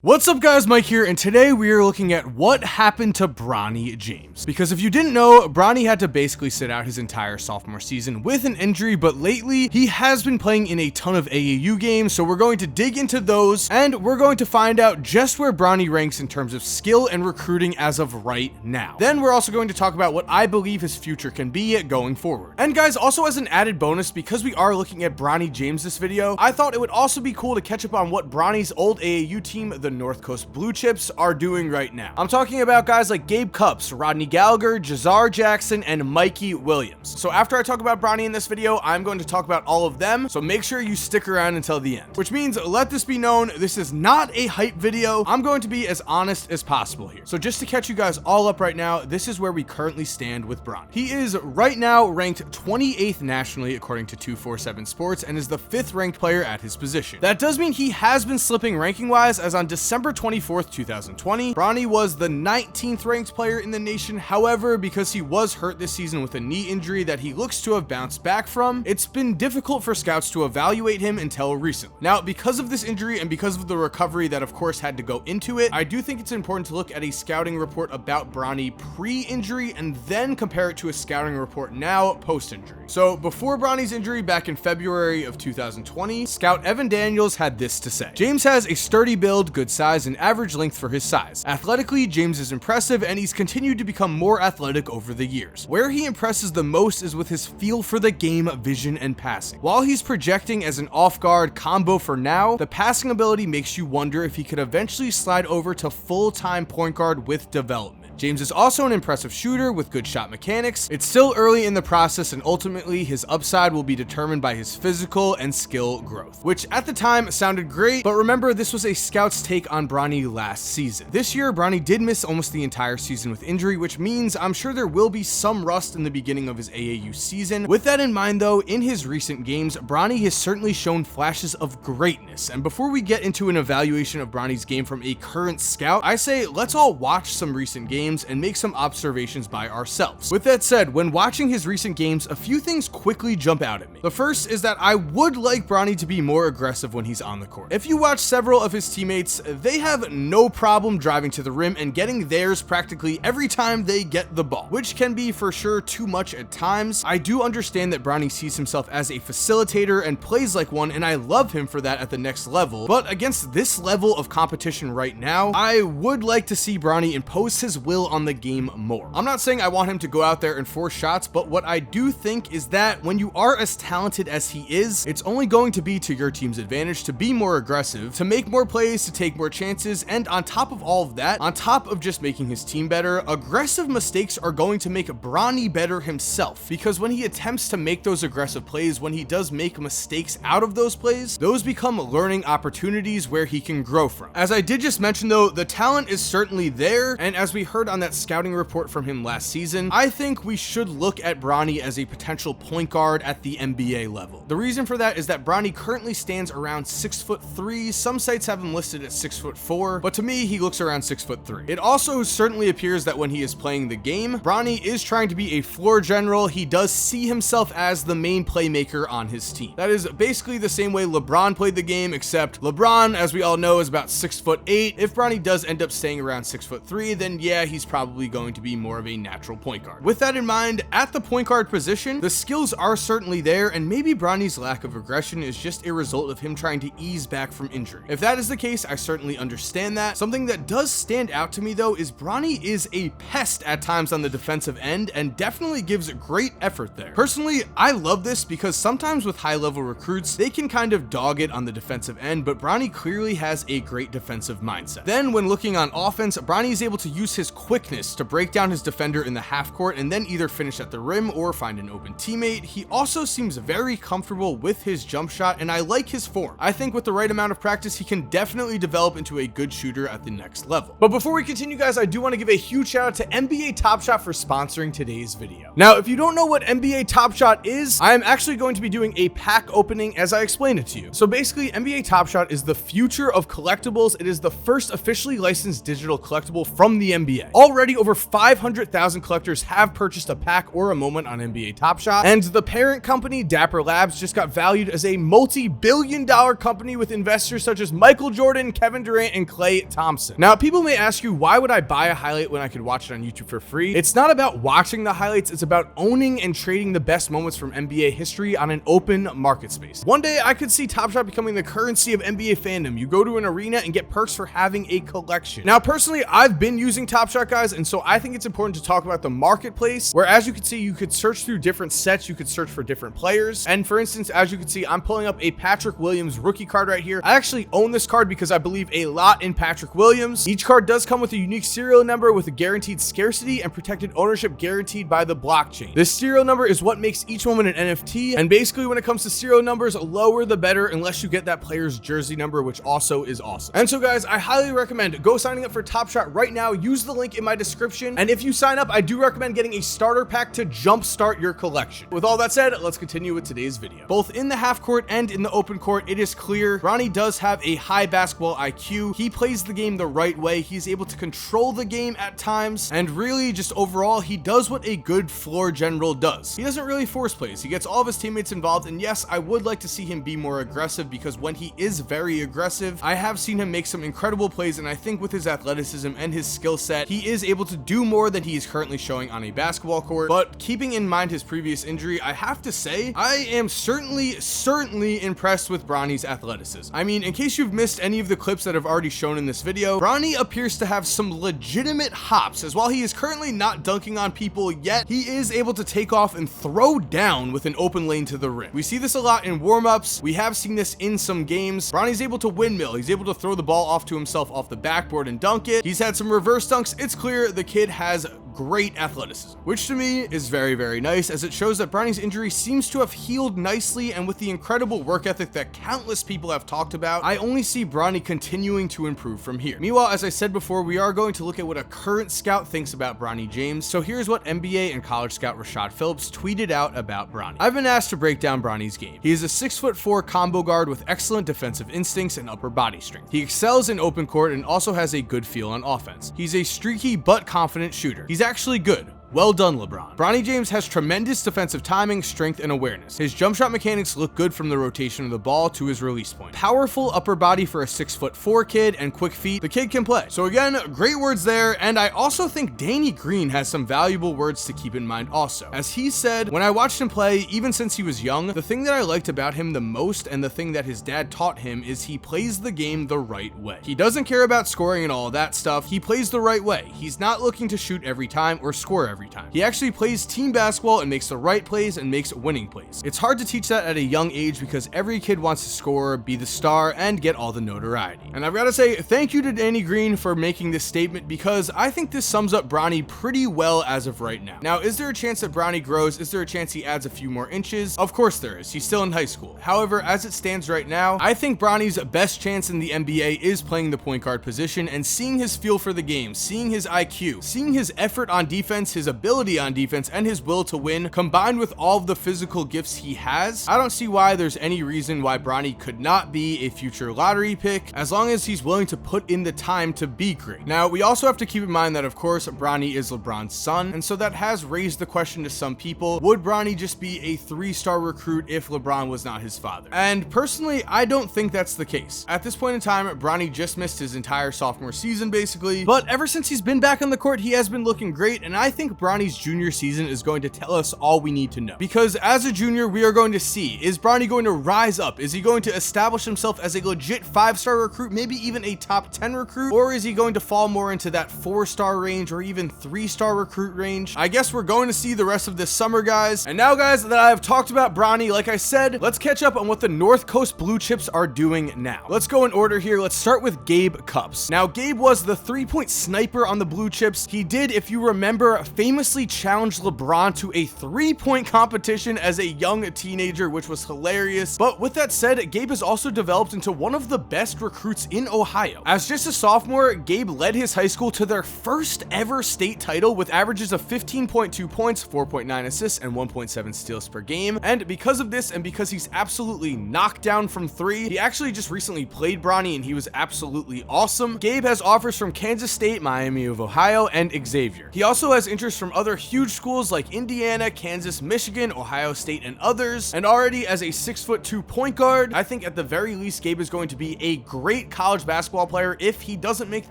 What's up guys, Mike here, and today we are looking at what happened to Bronny James. Because if you didn't know, Bronny had to basically sit out his entire sophomore season with an injury, but lately he has been playing in a ton of AAU games, so we're going to dig into those, and we're going to find out just where Bronny ranks in terms of skill and recruiting as of right now. Then we're also going to talk about what I believe his future can be going forward. And guys, also as an added bonus, because we are looking at Bronny James this video, I thought it would also be cool to catch up on what Bronny's old AAU team, the North Coast Blue Chips, are doing right now. I'm talking about guys like Gabe Cups, Rodney Gallagher, Jazar Jackson, and Mikey Williams. So after I talk about Bronny in this video, I'm going to talk about all of them, so make sure you stick around until the end. Which means, let this be known, this is not a hype video. I'm going to be as honest as possible here. So just to catch you guys all up right now, this is where we currently stand with Bronny. He is right now ranked 28th nationally according to 247 Sports and is the 5th ranked player at his position. That does mean he has been slipping ranking wise, as on December 24th, 2020, Bronny was the 19th ranked player in the nation. However, because he was hurt this season with a knee injury that he looks to have bounced back from, it's been difficult for scouts to evaluate him until recently. Now, because of this injury and because of the recovery that of course had to go into it, I do think it's important to look at a scouting report about Bronny pre-injury and then compare it to a scouting report now post-injury. So before Bronny's injury back in February of 2020, scout Evan Daniels had this to say: James has a sturdy build, good size, and average length for his size. Athletically, James is impressive, and he's continued to become more athletic over the years. Where he impresses the most is with his feel for the game, vision, and passing. While he's projecting as an off-guard combo for now, the passing ability makes you wonder if he could eventually slide over to full-time point guard with development. James is also an impressive shooter with good shot mechanics. It's still early in the process, and ultimately his upside will be determined by his physical and skill growth, which at the time sounded great, but remember, this was a scout's take on Bronny last season. This year, Bronny did miss almost the entire season with injury, which means I'm sure there will be some rust in the beginning of his AAU season. With that in mind though, in his recent games, Bronny has certainly shown flashes of greatness, and before we get into an evaluation of Bronny's game from a current scout, I say let's all watch some recent games and make some observations by ourselves. With that said, when watching his recent games, a few things quickly jump out at me. The first is that I would like Bronny to be more aggressive when he's on the court. If you watch several of his teammates, they have no problem driving to the rim and getting theirs practically every time they get the ball, which can be for sure too much at times. I do understand that Bronny sees himself as a facilitator and plays like one, and I love him for that at the next level, but against this level of competition right now, I would like to see Bronny impose his will on the game more. I'm not saying I want him to go out there and force shots, but what I do think is that when you are as talented as he is, it's only going to be to your team's advantage to be more aggressive, to make more plays, to take more chances, and on top of all of that, on top of just making his team better, aggressive mistakes are going to make Bronny better himself, because when he attempts to make those aggressive plays, when he does make mistakes out of those plays, those become learning opportunities where he can grow from. As I did just mention though, the talent is certainly there, and as we heard on that scouting report from him last season, I think we should look at Bronny as a potential point guard at the NBA level. The reason for that is that Bronny currently stands around 6'3". Some sites have him listed at 6'4", but to me, he looks around 6'3". It also certainly appears that when he is playing the game, Bronny is trying to be a floor general. He does see himself as the main playmaker on his team. That is basically the same way LeBron played the game, except LeBron, as we all know, is about 6'8". If Bronny does end up staying around 6'3", then yeah, he's probably going to be more of a natural point guard. With that in mind, at the point guard position, the skills are certainly there, and maybe Bronny's lack of aggression is just a result of him trying to ease back from injury. If that is the case, I certainly understand that. Something that does stand out to me though is Bronny is a pest at times on the defensive end and definitely gives great effort there. Personally, I love this because sometimes with high-level recruits, they can kind of dog it on the defensive end, but Bronny clearly has a great defensive mindset. Then when looking on offense, Bronny is able to use his quickness to break down his defender in the half court and then either finish at the rim or find an open teammate. He also seems very comfortable with his jump shot, and I like his form. I think with the right amount of practice, he can definitely develop into a good shooter at the next level. But before we continue, guys, I do want to give a huge shout out to NBA Top Shot for sponsoring today's video. Now, if you don't know what NBA Top Shot is, I am actually going to be doing a pack opening as I explain it to you. So basically, NBA Top Shot is the future of collectibles. It is the first officially licensed digital collectible from the NBA. NBA. Already over 500,000 collectors have purchased a pack or a moment on NBA Top Shot, and the parent company, Dapper Labs, just got valued as a multi-billion-dollar company with investors such as Michael Jordan, Kevin Durant, and Klay Thompson. Now, people may ask you, why would I buy a highlight when I could watch it on YouTube for free? It's not about watching the highlights, it's about owning and trading the best moments from NBA history on an open market space. One day, I could see Top Shot becoming the currency of NBA fandom. You go to an arena and get perks for having a collection. Now, personally, I've been using Top Shot, guys, and so I think it's important to talk about the marketplace, where, as you can see, you could search through different sets, you could search for different players, and for instance, as you can see, I'm pulling up a Patrick Williams rookie card right here. I actually own this card because I believe a lot in Patrick Williams. Each card does come with a unique serial number with a guaranteed scarcity and protected ownership guaranteed by the blockchain. This serial number is what makes each moment an NFT, and basically when it comes to serial numbers, lower the better unless you get that player's jersey number, which also is awesome. And so, guys, I highly recommend go signing up for Top Shot right now. Use the link in my description, and if you sign up, I do recommend getting a starter pack to jumpstart your collection. With all that said, let's continue with today's video. Both in the half court and in the open court, it is clear Bronny does have a high basketball IQ. He plays the game the right way. He's able to control the game at times, and really just overall, he does what a good floor general does. He doesn't really force plays. He gets all of his teammates involved, and yes, I would like to see him be more aggressive, because when he is very aggressive, I have seen him make some incredible plays, and I think with his athleticism and his skill set, he is able to do more than he is currently showing on a basketball court. But keeping in mind his previous injury, I have to say, I am certainly impressed with Bronny's athleticism. I mean, in case you've missed any of the clips that I've already shown in this video, Bronny appears to have some legitimate hops, as while he is currently not dunking on people yet, he is able to take off and throw down with an open lane to the rim. We see this a lot in warm-ups. We have seen this in some games. Bronny's able to windmill. He's able to throw the ball off to himself off the backboard and dunk it. He's had some reverse dunks. It's clear the kid has great athleticism, which to me is very nice, as it shows that Bronny's injury seems to have healed nicely, and with the incredible work ethic that countless people have talked about, I only see Bronny continuing to improve from here. Meanwhile, as I said before, we are going to look at what a current scout thinks about Bronny James, so here's what NBA and college scout Rashad Phillips tweeted out about Bronny. I've been asked to break down Bronny's game. He is a 6'4" combo guard with excellent defensive instincts and upper body strength. He excels in open court and also has a good feel on offense. He's a streaky but confident shooter. He's actually good. Well done, LeBron. Bronny James has tremendous defensive timing, strength, and awareness. His jump shot mechanics look good from the rotation of the ball to his release point. Powerful upper body for a 6'4" kid and quick feet. The kid can play. So again, great words there, and I also think Danny Green has some valuable words to keep in mind also. As he said, when I watched him play, even since he was young, the thing that I liked about him the most and the thing that his dad taught him is he plays the game the right way. He doesn't care about scoring and all of that stuff. He plays the right way. He's not looking to shoot every time or score every time. He actually plays team basketball and makes the right plays and makes winning plays. It's hard to teach that at a young age because every kid wants to score, be the star, and get all the notoriety. And I've got to say thank you to Danny Green for making this statement, because I think this sums up Bronny pretty well as of right now. Now, is there a chance that Bronny grows? Is there a chance he adds a few more inches? Of course there is. He's still in high school. However, as it stands right now, I think Bronny's best chance in the NBA is playing the point guard position and seeing his feel for the game, seeing his IQ, seeing his effort on defense, his ability on defense, and his will to win, combined with all of the physical gifts he has. I don't see why there's any reason why Bronny could not be a future lottery pick, as long as he's willing to put in the time to be great. Now, we also have to keep in mind that, of course, Bronny is LeBron's son, and so that has raised the question to some people, would Bronny just be a 3-star recruit if LeBron was not his father? And personally, I don't think that's the case. At this point in time, Bronny just missed his entire sophomore season, basically, but ever since he's been back on the court, he has been looking great, and I think Bronny's junior season is going to tell us all we need to know. Because as a junior, we are going to see, is Bronny going to rise up? Is he going to establish himself as a legit 5-star recruit, maybe even a top 10 recruit? Or is he going to fall more into that 4-star range or even 3-star recruit range? I guess we're going to see the rest of this summer, guys. And now, guys, that I have talked about Bronny, like I said, let's catch up on what the North Coast Blue Chips are doing now. Let's go in order here. Let's start with Gabe Cupps. Now, Gabe was the 3-point sniper on the Blue Chips. He did, if you remember, famously famously challenged LeBron to a 3-point competition as a young teenager, which was hilarious. But with that said, Gabe has also developed into one of the best recruits in Ohio. As just a sophomore, Gabe led his high school to their first ever state title with averages of 15.2 points, 4.9 assists, and 1.7 steals per game. And because of this, and because he's absolutely knocked down from three, he actually just recently played Bronny and he was absolutely awesome. Gabe has offers from Kansas State, Miami of Ohio, and Xavier. He also has interest from other huge schools like Indiana, Kansas, Michigan, Ohio State, and others. And already as a 6'2" point guard, I think at the very least Gabe is going to be a great college basketball player if he doesn't make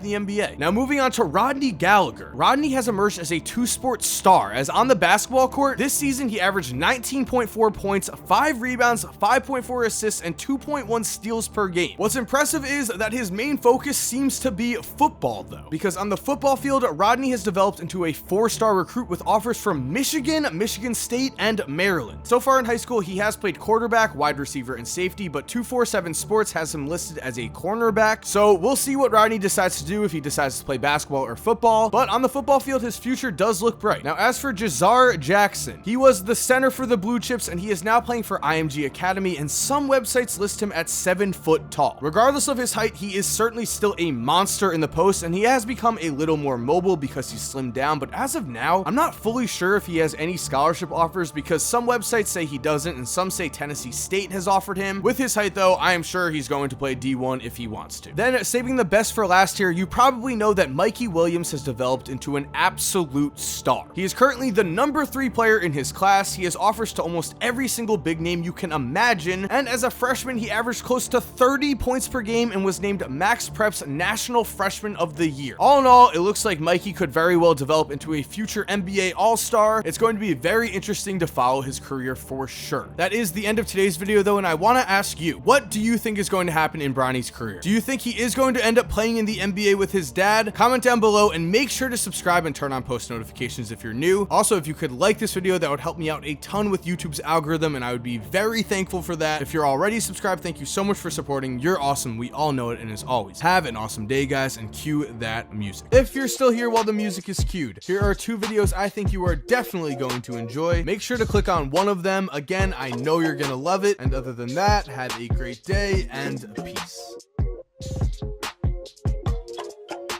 the NBA. Now moving on to Rodney Gallagher. Rodney has emerged as a two-sport star, as on the basketball court this season he averaged 19.4 points, 5 rebounds, 5.4 assists, and 2.1 steals per game. What's impressive is that his main focus seems to be football though, because on the football field, Rodney has developed into a 4-star recruit with offers from Michigan, Michigan State, and Maryland. So far in high school, he has played quarterback, wide receiver, and safety, but 247 Sports has him listed as a cornerback. So we'll see what Rodney decides to do, if he decides to play basketball or football, but on the football field, his future does look bright. Now, as for Jazar Jackson, he was the center for the Blue Chips, and he is now playing for IMG Academy, and some websites list him at 7 foot tall. Regardless of his height, he is certainly still a monster in the post, and he has become a little more mobile because he's slimmed down, but as of now, I'm not fully sure if he has any scholarship offers, because some websites say he doesn't, and some say Tennessee State has offered him. With his height though, I am sure he's going to play D1 if he wants to. Then, saving the best for last here, you probably know that Mikey Williams has developed into an absolute star. He is currently the number 3 player in his class. He has offers to almost every single big name you can imagine, and as a freshman, he averaged close to 30 points per game and was named Max Prep's National Freshman of the Year. All in all, it looks like Mikey could very well develop into a future NBA All-Star. It's going to be very interesting to follow his career for sure. That is the end of today's video though, and I want to ask you, what do you think is going to happen in Bronny's career? Do you think he is going to end up playing in the NBA with his dad? Comment down below and make sure to subscribe and turn on post notifications if you're new. Also, if you could like this video, that would help me out a ton with YouTube's algorithm, and I would be very thankful for that. If you're already subscribed, thank you so much for supporting. You're awesome. We all know it. And as always, have an awesome day, guys, and cue that music. If you're still here while the music is cued, here are 2 videos I think you are definitely going to enjoy. Make sure to click on one of them. Again, I know you're gonna love it. And other than that, have a great day and peace.